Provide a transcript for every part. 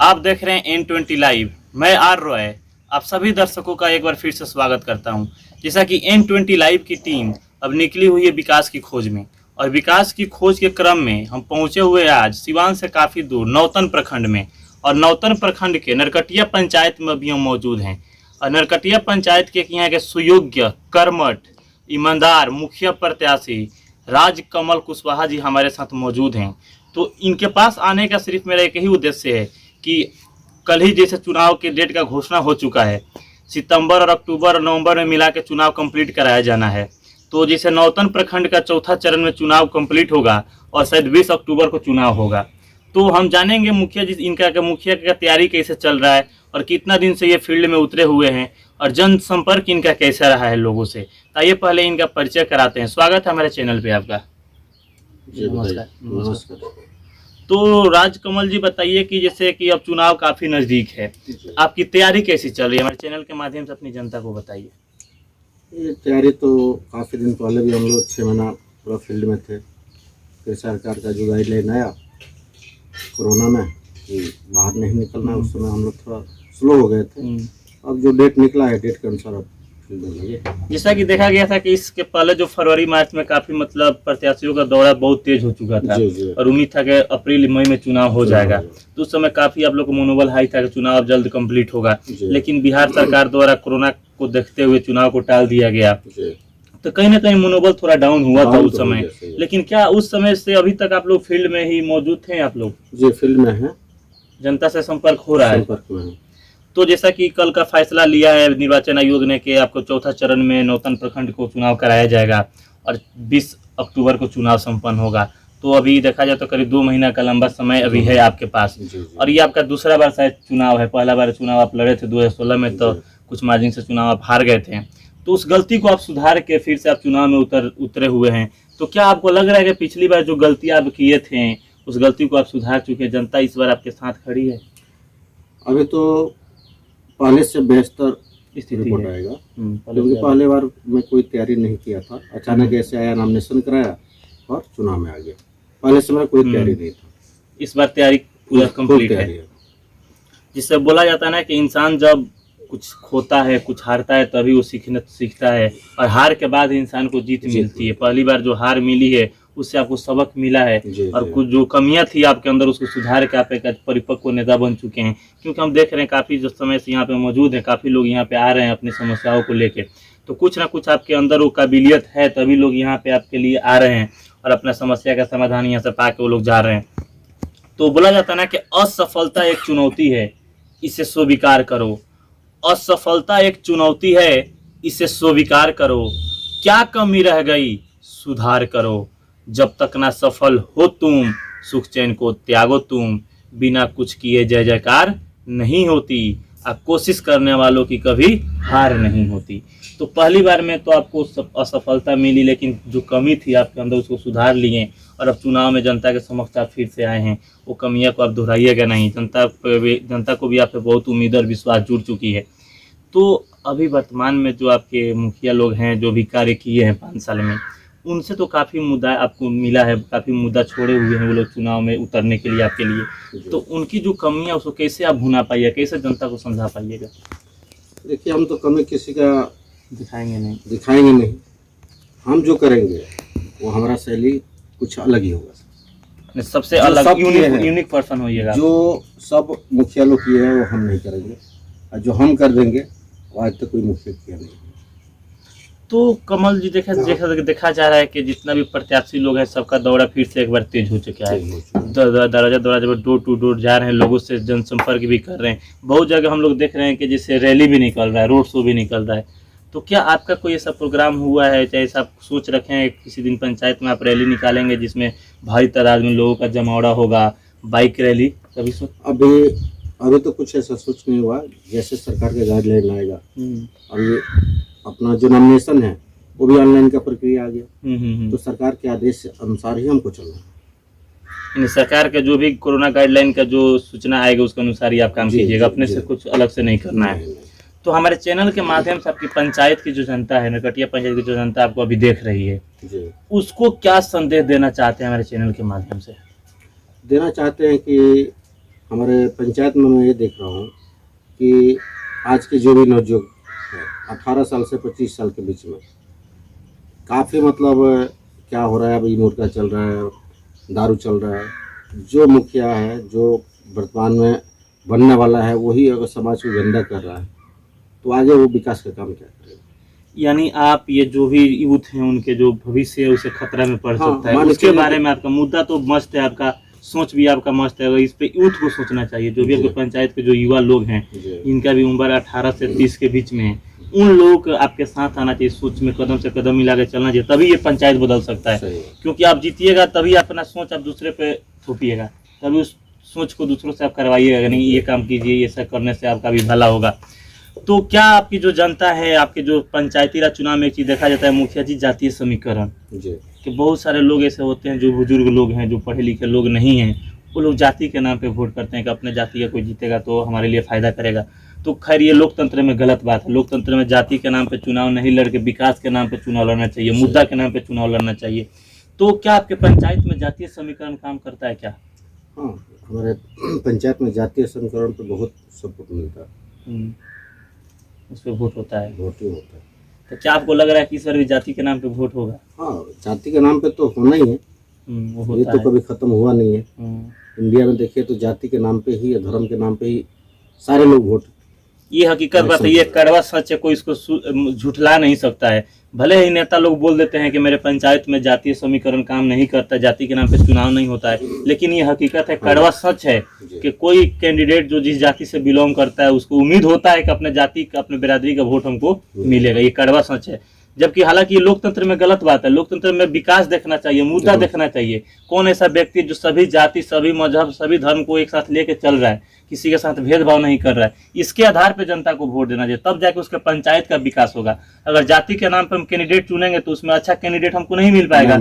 आप देख रहे हैं N20 लाइव। मैं आर रॉय आप सभी दर्शकों का एक बार फिर से स्वागत करता हूं। जैसा कि N20 लाइव की टीम अब निकली हुई है विकास की खोज में, और विकास की खोज के क्रम में हम पहुंचे हुए आज सिवान से काफ़ी दूर नौतन प्रखंड में। और नौतन प्रखंड के नरकटिया पंचायत में भी हम मौजूद हैं। और नरकटिया पंचायत के यहाँ के सुयोग्य, कर्मठ, ईमानदार मुखिया प्रत्याशी राजकमल कुशवाहा जी हमारे साथ मौजूद हैं। तो इनके पास आने का सिर्फ मेरा एक ही उद्देश्य है कि कल ही जैसे चुनाव के डेट का घोषणा हो चुका है, सितंबर और अक्टूबर और नवंबर में मिला के चुनाव कंप्लीट कराया जाना है। तो जैसे नौतन प्रखंड का चौथा चरण में चुनाव कंप्लीट होगा और शायद 20 अक्टूबर को चुनाव होगा। तो हम जानेंगे मुखिया जी मुखिया का तैयारी कैसे चल रहा है और कितना दिन से ये फील्ड में उतरे हुए हैं और जनसंपर्क इनका कैसा रहा है लोगों से। तो आइए पहले इनका परिचय कराते हैं। स्वागत है हमारे चैनल पे आपका। नमस्कार। तो राजकमल जी बताइए कि जैसे कि अब चुनाव काफी नजदीक है, आपकी तैयारी कैसी चल रही है? हमारे चैनल के माध्यम से अपनी जनता को बताइए। ये तैयारी तो काफ़ी दिन पहले भी हम लोग 6 महीना पूरा फील्ड में थे। फिर सरकार का जो गाइडलाइन आया कोरोना में कि बाहर नहीं निकलना, उस समय हम लोग थोड़ा स्लो हो गए थे। अब जो डेट निकला है, डेट के अनुसार अब फील्ड में लगे। जैसा कि देखा गया था कि इसके पहले जो फरवरी मार्च में काफी प्रत्याशियों का दौरा बहुत तेज हो चुका था। जी। और उम्मीद था कि अप्रैल मई में चुनाव हो जाएगा। तो उस समय काफी आप लोग को मनोबल हाई था कि चुनाव जल्द कंप्लीट होगा, लेकिन बिहार सरकार द्वारा कोरोना को देखते हुए चुनाव को टाल दिया गया। तो कहीं ना कहीं मनोबल थोड़ा डाउन हुआ था उस समय। लेकिन क्या उस समय से अभी तक आप लोग फील्ड में ही मौजूद थे? आप लोग जी फील्ड में है, जनता से संपर्क हो रहा है। तो जैसा कि कल का फैसला लिया है निर्वाचन आयोग ने कि आपको चौथा चरण में नौतन प्रखंड को चुनाव कराया जाएगा और 20 अक्टूबर को चुनाव संपन्न होगा। तो अभी देखा जाए तो करीब 2 महीना का लंबा समय अभी है आपके पास। और ये आपका दूसरा बार शायद चुनाव है। पहला बार चुनाव आप लड़े थे 2016 में, तो कुछ मार्जिन से चुनाव आप हार गए थे। तो उस गलती को आप सुधार के फिर से आप चुनाव में उतरे हुए हैं। तो क्या आपको लग रहा है कि पिछली बार जो गलती आप किए थे उस गलती को आप सुधार चुके हैं, जनता इस बार आपके साथ खड़ी है? अभी तो पहले से बेहतर रिपोर्ट आएगा, क्योंकि पहले बार में कोई तैयारी नहीं किया था। अचानक ऐसे आया, नॉमिनेशन कराया और चुनाव में आ गया। पहले से मेरा कोई तैयारी नहीं था। इस बार तैयारी पूरा कंप्लीट है। जिससे बोला जाता है ना कि इंसान जब कुछ खोता है, कुछ हारता है, तभी वो सीखता है। और हार के बाद इंसान को जीत मिलती है। पहली बार जो हार मिली है उससे आपको सबक मिला है। और कुछ जो कमियां थी आपके अंदर उसको सुधार के आप एक परिपक्व नेता बन चुके हैं। क्योंकि हम देख रहे हैं काफ़ी जो समय से यहाँ पे मौजूद है, काफ़ी लोग यहाँ पे आ रहे हैं अपनी समस्याओं को लेके। तो कुछ ना कुछ आपके अंदर वो काबिलियत है, तभी लोग यहाँ पे आपके लिए आ रहे हैं और अपना समस्या का समाधान यहाँ से पा के वो लोग जा रहे हैं। तो बोला जाता है ना कि असफलता एक चुनौती है, इसे स्वीकार करो। असफलता एक चुनौती है, इसे स्वीकार करो। क्या कमी रह गई, सुधार करो। जब तक ना सफल हो तुम, सुख चैन को त्यागो तुम। बिना कुछ किए जय जयकार नहीं होती, अब कोशिश करने वालों की कभी हार नहीं होती। तो पहली बार में तो आपको असफलता मिली, लेकिन जो कमी थी आपके अंदर उसको सुधार लिए और अब चुनाव में जनता के समक्ष आप फिर से आए हैं। वो कमियां को आप दोहराइएगा नहीं। जनता को भी आप पे बहुत उम्मीद और विश्वास जुड़ चुकी है। तो अभी वर्तमान में जो आपके मुखिया लोग हैं, जो भी कार्य किए हैं 5 साल में, उनसे तो काफ़ी मुद्दा आपको मिला है, काफ़ी मुद्दा छोड़े हुए हैं वो लोग चुनाव में उतरने के लिए आपके लिए। तो उनकी जो कमियां उसको कैसे आप भुना पाइएगा, कैसे जनता को समझा पाइएगा? देखिए, हम तो कमी किसी का दिखाएंगे नहीं। हम जो करेंगे वो हमारा शैली कुछ अलग ही होगा, सबसे अलग यूनिक पर्सन होइएगा। जो सब मुखिया लोग किए हैं वो हम नहीं करेंगे, और जो हम कर देंगे वो आज तक कोई मुखिया किया नहीं। तो कमल जी देखा जा रहा है कि जितना भी प्रत्याशी लोग हैं सबका दौरा फिर से एक बार तेज हो चुका है। दरवाजा जब डोर टू डोर जा रहे हैं, लोगों से जनसंपर्क भी कर रहे हैं। बहुत जगह हम लोग देख रहे हैं कि जैसे रैली भी निकल रहा है, रोड शो भी निकल रहा है। तो क्या आपका कोई ऐसा प्रोग्राम हुआ है, चाहे आप सोच रखे हैं किसी दिन पंचायत में आप रैली निकालेंगे जिसमें भारी तादाद में लोगों का जमावड़ा होगा, बाइक रैली? कभी अभी तो कुछ ऐसा सोच नहीं हुआ। जैसे सरकार के गाइडलाइन आएगा, अभी अपना जो नॉमिनेशन है वो भी ऑनलाइन का प्रक्रिया आ गया। तो सरकार के आदेश के अनुसार ही हमको चलना है। सरकार का जो भी कोरोना गाइडलाइन का जो सूचना आएगा उसके अनुसार ही आप काम कीजिएगा, अपने से कुछ अलग से नहीं करना है। तो हमारे चैनल के माध्यम से आपकी पंचायत की जो जनता है, नरकटिया पंचायत की जो जनता आपको अभी देख रही है, उसको क्या संदेश देना चाहते हैं हमारे चैनल के माध्यम से? देना चाहते हैं कि हमारे पंचायत में मैं ये देख रहा हूँ कि आज के जो भी नवयुवक है 18 साल से 25 साल के बीच में काफ़ी मतलब क्या हो रहा है, अभी मुर्गा चल रहा है, दारू चल रहा है। जो मुखिया है, जो वर्तमान में बनने वाला है, वही अगर समाज को गंदा कर रहा है तो आगे वो विकास का काम क्या करेगा। यानी आप ये जो भी यूथ हैं उनके जो भविष्य है उसे खतरा में पड़ सकता है, उसके बारे में आपका मुद्दा तो मस्त है, आपका सोच भी आपका मस्त है। इस पे यूथ को सोचना चाहिए, जो भी आपके पंचायत के जो युवा लोग हैं, इनका भी उम्र 18 से 30 के बीच में है, उन लोगों को आपके साथ आना चाहिए, सोच में कदम से कदम मिला के चलना चाहिए, तभी ये पंचायत बदल सकता है। क्योंकि आप जीतिएगा तभी अपना सोच आप दूसरे पे थोपिएगा, तभी उस सोच को दूसरों से आप करवाइएगा, नहीं ये काम कीजिए, ऐसा करने से आपका भी भला होगा। तो क्या आपकी जो जनता है, आपके जो पंचायती राज चुनाव में एक चीज देखा जाता है मुखिया जी, जातीय समीकरण, कि बहुत सारे लोग ऐसे होते हैं जो बुजुर्ग लोग हैं, जो पढ़े लिखे लोग नहीं हैं, वो लोग जाति के नाम पे वोट करते हैं कि अपने जाति का कोई जीतेगा तो हमारे लिए फायदा करेगा। तो खैर ये लोकतंत्र में गलत बात है। लोकतंत्र में जाति के नाम पे चुनाव नहीं लड़के विकास के नाम पे चुनाव लड़ना चाहिए, मुद्दा के नाम पे चुनाव लड़ना चाहिए। तो क्या आपके पंचायत में जातीय समीकरण काम करता है क्या? हाँ, हमारे पंचायत में जातीय समीकरण पे बहुत सपोर्ट मिलता है, उस पर वोट होता है, वोट ही होता है। तो क्या आपको लग रहा है कि इस बार भी जाति के नाम पे वोट होगा? हाँ, जाति के नाम पे तो होना ही है, वो ये तो कभी खत्म हुआ नहीं है। इंडिया में देखिए तो जाति के नाम पे ही, धर्म के नाम पे ही सारे लोग वोट, ये हकीकत बात है, ये कड़वा सच है, कोई इसको झुठला नहीं सकता है। भले ही नेता लोग बोल देते हैं कि मेरे पंचायत में जातीय समीकरण काम नहीं करता, जाति के नाम पे चुनाव नहीं होता है, लेकिन ये हकीकत है, कड़वा सच है कि कोई कैंडिडेट जो जिस जाति से बिलोंग करता है उसको उम्मीद होता है कि अपने जाति का, अपने बिरादरी का वोट हमको मिलेगा, ये कड़वा सच है। जबकि हालांकि ये लोकतंत्र में गलत बात है। लोकतंत्र में विकास देखना चाहिए, मुद्दा देखना चाहिए, कौन ऐसा व्यक्ति जो सभी जाति, सभी मजहब, सभी धर्म को एक साथ लेके चल रहा है, किसी के साथ भेदभाव नहीं कर रहा है, इसके आधार पे जनता को वोट देना चाहिए, तब जाके उसके पंचायत का विकास होगा। अगर जाति के नाम पे हम कैंडिडेट चुनेंगे तो उसमें अच्छा कैंडिडेट हमको नहीं मिल पाएगा।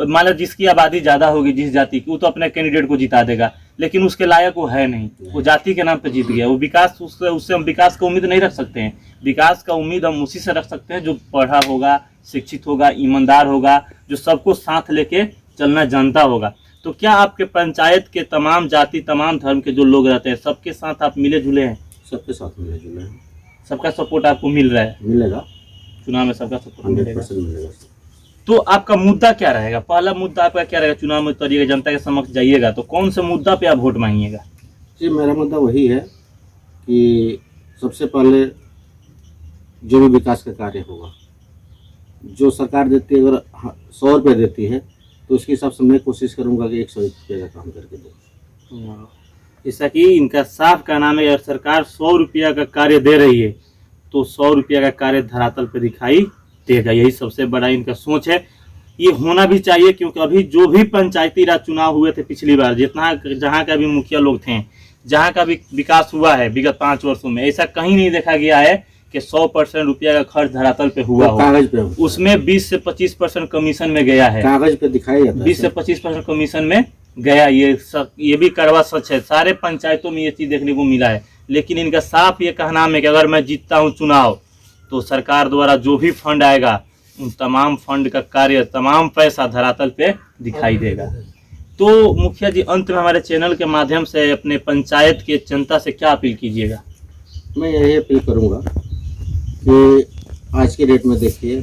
मान लो जिसकी आबादी ज्यादा होगी जिस जाति की, वो तो अपने कैंडिडेट को जिता देगा, लेकिन उसके लायक वो है नहीं, वो जाति के नाम पे जीत गया, वो विकास, उससे हम विकास का उम्मीद नहीं रख सकते हैं। विकास का उम्मीद हम उसी से रख सकते हैं जो पढ़ा होगा, शिक्षित होगा, ईमानदार होगा, जो सबको साथ लेके चलना जानता होगा। तो क्या आपके पंचायत के तमाम जाति, तमाम धर्म के जो लोग रहते हैं, सबके साथ आप मिले जुले हैं? सबके साथ मिले जुले हैं, सबका सपोर्ट आपको मिल रहा है? मिलेगा, चुनाव में सबका सपोर्ट मिलेगा। मिलेगा। तो आपका मुद्दा क्या रहेगा? पहला मुद्दा आपका क्या रहेगा? चुनाव में उतरिएगा, जनता के समक्ष जाइएगा तो कौन से मुद्दा पे आप वोट मांगिएगा? जी, मेरा मुद्दा वही है कि सबसे पहले जो भी विकास का कार्य होगा, जो सरकार देती है, अगर 100 रुपये देती है तो उसके हिसाब से मैं कोशिश करूंगा कि 101 रुपये का काम करके दूँ। जैसा कि इनका साफ का नाम है, अगर सरकार 100 रुपया का कार्य दे रही है तो 100 रुपया का कार्य धरातल पर दिखाई देगा। यही सबसे बड़ा इनका सोच है, ये होना भी चाहिए। क्योंकि अभी जो भी पंचायती राज चुनाव हुए थे पिछली बार, जितना जहाँ का भी मुखिया लोग थे, जहाँ का भी विकास हुआ है विगत 5 वर्षों में, ऐसा कहीं नहीं देखा गया है कि 100% रुपया का खर्च धरातल पे हुआ हो। कागज पे उसमें 20 से 25% कमीशन में गया है, कागज पे दिखाया जाता है, 20 से 25% कमीशन में गया। ये भी कड़वा सच है, सारे पंचायतों में ये चीज देखने को मिला है। लेकिन इनका साफ ये कहना है कि अगर मैं जीतता हूँ चुनाव तो सरकार द्वारा जो भी फंड आएगा उन तमाम फंड का कार्य, तमाम पैसा धरातल पे दिखाई देगा। तो मुखिया जी, अंत में हमारे चैनल के माध्यम से अपने पंचायत के जनता से क्या अपील कीजिएगा? मैं यही अपील करूंगा कि आज के डेट में देखिए,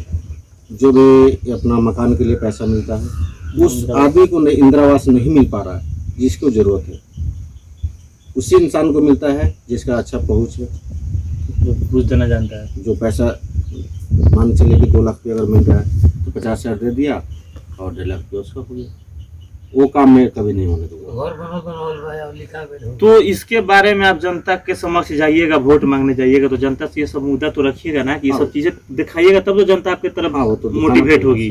जो भी अपना मकान के लिए पैसा मिलता है, उस आदमी को इंदिरावास नहीं मिल पा रहा है जिसको जरूरत है, उसी इंसान को मिलता है जिसका अच्छा पहुंच है, जो घूस देना जानता है। जो पैसा मान चलिए कि 2 लाख रुपया अगर मिल रहा है तो 50,000 दे दिया और 1.5 लाख रुपया उसका हो गया। वो काम में कभी नहीं होने दूंगा। तो इसके बारे में आप जनता के समक्ष जाइएगा, वोट मांगने जाइएगा तो जनता से ये सब मुद्दा तो रखिएगा ना, कि ये सब चीजें दिखाइएगा, तब तो जनता आपके तरफ मोटिवेट होगी।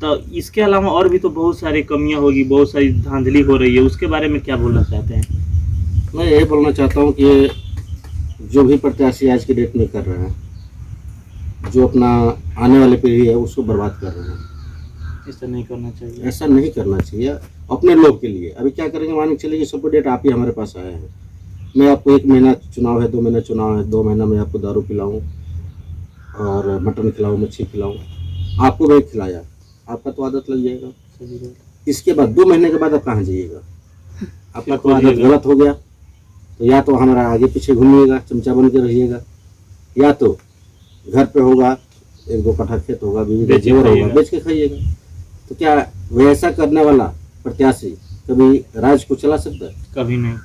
तो इसके अलावा और भी तो बहुत सारी कमियां होगी, बहुत सारी धांधली हो रही है, उसके बारे में क्या बोलना चाहते हैं? मैं यही बोलना चाहता हूँ कि जो भी प्रत्याशी आज की डेट में कर रहे हैं, जो अपना आने वाले पीढ़ी है उसको बर्बाद कर रहे हैं, ऐसा नहीं करना चाहिए। ऐसा नहीं करना चाहिए अपने लोग के लिए। अभी क्या करेंगे, मान के चलिए कि सब डेट आप ही हमारे पास आए हैं, मैं आपको 1 महीना चुनाव है, 2 महीना चुनाव है, 2 महीना में आपको दारू पिलाऊं और मटन खिलाऊं, मच्छी खिलाऊं, आपको भी खिलाया, आपका तो आदत लग जाएगा। इसके बाद 2 महीने के बाद आप कहाँ जाइएगा? आपका तो आदत गलत हो गया, तो या तो हमारा आगे पीछे घूमिएगा, चमचा बन के रहिएगा, या तो घर पे होगा, 1-2 कट्ठा खेत होगा, बीवी का बेच के जेवर होगा, खाइएगा। बेच के खाइएगा। तो क्या वैसा करने वाला प्रत्याशी कभी राज्य को चला सकता है? कभी नहीं।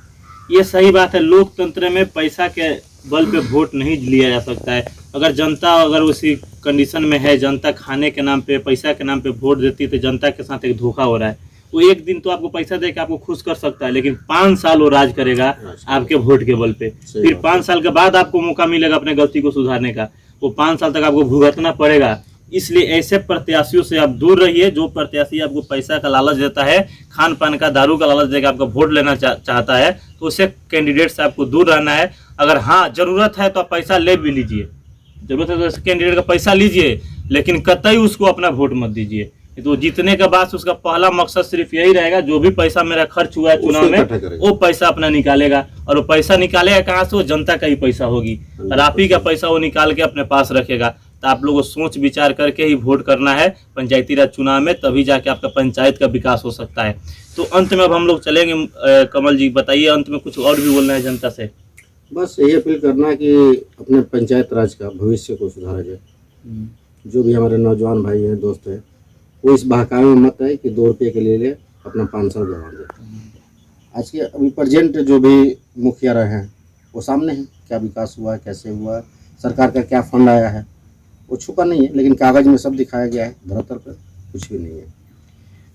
ये सही बात है, लोकतंत्र में पैसा के बल पे वोट नहीं लिया जा सकता है। अगर जनता अगर उसी कंडीशन में है, जनता खाने के नाम पे, पैसा के नाम पे वोट देती है, तो जनता के साथ एक धोखा हो रहा है। वो एक दिन तो आपको पैसा दे के आपको खुश कर सकता है, लेकिन 5 साल वो राज करेगा आपके वोट के बल पे। फिर 5 साल के बाद आपको मौका मिलेगा अपने गलती को सुधारने का, वो 5 साल तक आपको भुगतना पड़ेगा। इसलिए ऐसे प्रत्याशियों से आप दूर रहिए, जो प्रत्याशी आपको पैसा का लालच देता है, खान पान का, दारू का लालच देकर आपका वोट लेना चाहता है, तो उसे कैंडिडेट से आपको दूर रहना है। अगर हाँ जरूरत है तो आप पैसा ले भी लीजिए, जरूरत है तो ऐसे कैंडिडेट का पैसा लीजिए, लेकिन कतई उसको अपना वोट मत दीजिए। तो जीतने के बाद उसका पहला मकसद सिर्फ यही रहेगा, जो भी पैसा मेरा खर्च हुआ है चुनाव में, वो पैसा अपना निकालेगा। और वो पैसा निकालेगा कहाँ से? वो जनता का ही पैसा होगी, और आप ही का पैसा वो निकाल के अपने पास रखेगा। तो आप लोगों को सोच विचार करके ही वोट करना है पंचायती राज चुनाव में, तभी जाके आपका पंचायत का विकास हो सकता है। तो अंत में अब हम लोग चलेंगे। कमल जी बताइए, अंत में कुछ और भी बोलना है जनता से? बस यही अपील करना है कि अपने पंचायत राज का भविष्य को सुधारा जाए। जो भी हमारे नौजवान भाई हैं, दोस्त हैं, वो इस बहकावे में मत है कि 2 रुपये के लिए अपना 5 साल गंवा दे। आज के अभी प्रेजेंट जो भी मुखिया रहे हैं वो सामने हैं, क्या विकास हुआ है, कैसे हुआ है, सरकार का क्या फंड आया है, वो छुपा नहीं है, लेकिन कागज में सब दिखाया गया है, धरातल पर कुछ भी नहीं है।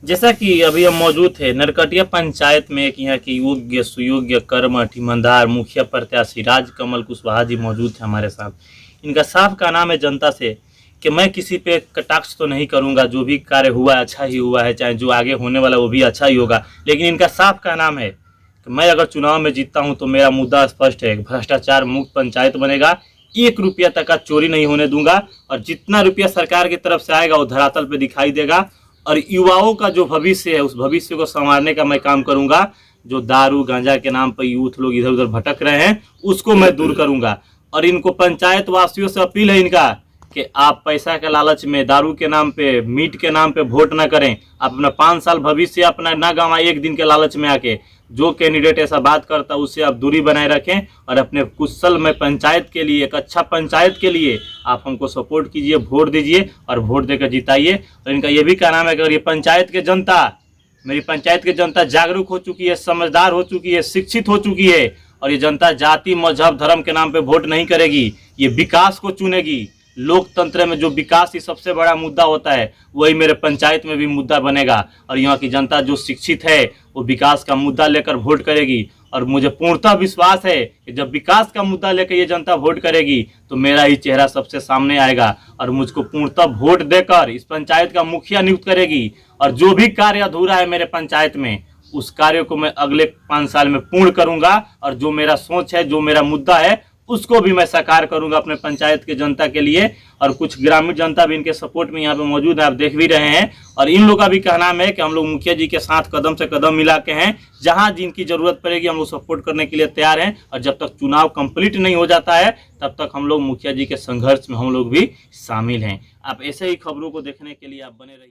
जैसा कि अभी हम मौजूद थे नरकटिया पंचायत में, एक यहाँ की योग्य, सुयोग्य, कर्मठ, ईमानदार मुखिया प्रत्याशी राजकमल कुशवाहा जी मौजूद थे हमारे साथ। इनका साफ का नाम है जनता से कि मैं किसी पे कटाक्ष तो नहीं करूंगा, जो भी कार्य हुआ अच्छा ही हुआ है, चाहे जो आगे होने वाला वो भी अच्छा ही होगा, लेकिन इनका साफ का नाम है कि मैं अगर चुनाव में जीतता हूं तो मेरा मुद्दा स्पष्ट है, भ्रष्टाचार मुक्त पंचायत बनेगा, 1 रुपया तक का चोरी नहीं होने दूंगा, और जितना रुपया सरकार की तरफ से आएगा वो धरातल पे दिखाई देगा, और युवाओं का जो भविष्य है उस भविष्य को संवारने का मैं काम करूंगा। जो दारू गांजा के नाम पर यूथ लोग इधर उधर भटक रहे हैं उसको मैं दूर करूंगा। और इनको पंचायत वासियों से अपील है इनका कि आप पैसा के लालच में, दारू के नाम पे, मीट के नाम पे वोट ना करें। आप अपना 5 साल भविष्य अपना ना गंवाएं एक दिन के लालच में आके। जो कैंडिडेट ऐसा बात करता है उससे आप दूरी बनाए रखें, और अपने कुशल में पंचायत के लिए, एक अच्छा पंचायत के लिए आप हमको सपोर्ट कीजिए, वोट दीजिए और वोट देकर जिताइए। और इनका ये भी कहना है कि अगर ये पंचायत के जनता, मेरी पंचायत की जनता जागरूक हो चुकी है, समझदार हो चुकी है, शिक्षित हो चुकी है, और ये जनता जाति, मजहब, धर्म के नाम पे वोट नहीं करेगी, ये विकास को चुनेगी। लोकतंत्र में जो विकास ही सबसे बड़ा मुद्दा होता है, वही मेरे पंचायत में भी मुद्दा बनेगा। और यहाँ की जनता जो शिक्षित है वो विकास का मुद्दा लेकर वोट करेगी। और मुझे पूर्णतः विश्वास है कि जब विकास का मुद्दा लेकर ये जनता वोट करेगी तो मेरा ही चेहरा सबसे सामने आएगा, और मुझको पूर्णतः वोट देकर इस पंचायत का मुखिया नियुक्त करेगी। और जो भी कार्य अधूरा है मेरे पंचायत में, उस कार्य को मैं अगले 5 साल में पूर्ण करूंगा। और जो मेरा सोच है, जो मेरा मुद्दा है, उसको भी मैं साकार करूंगा अपने पंचायत के जनता के लिए। और कुछ ग्रामीण जनता भी इनके सपोर्ट में यहाँ पे मौजूद है, आप देख भी रहे हैं। और इन लोगों का भी कहना है कि हम लोग मुखिया जी के साथ कदम से कदम मिला के हैं, जहां जिनकी जरूरत पड़ेगी हम लोग सपोर्ट करने के लिए तैयार हैं। और जब तक चुनाव कंप्लीट नहीं हो जाता है तब तक हम लोग मुखिया जी के संघर्ष में हम लोग भी शामिल हैं। आप ऐसे ही खबरों को देखने के लिए आप बने रहिए।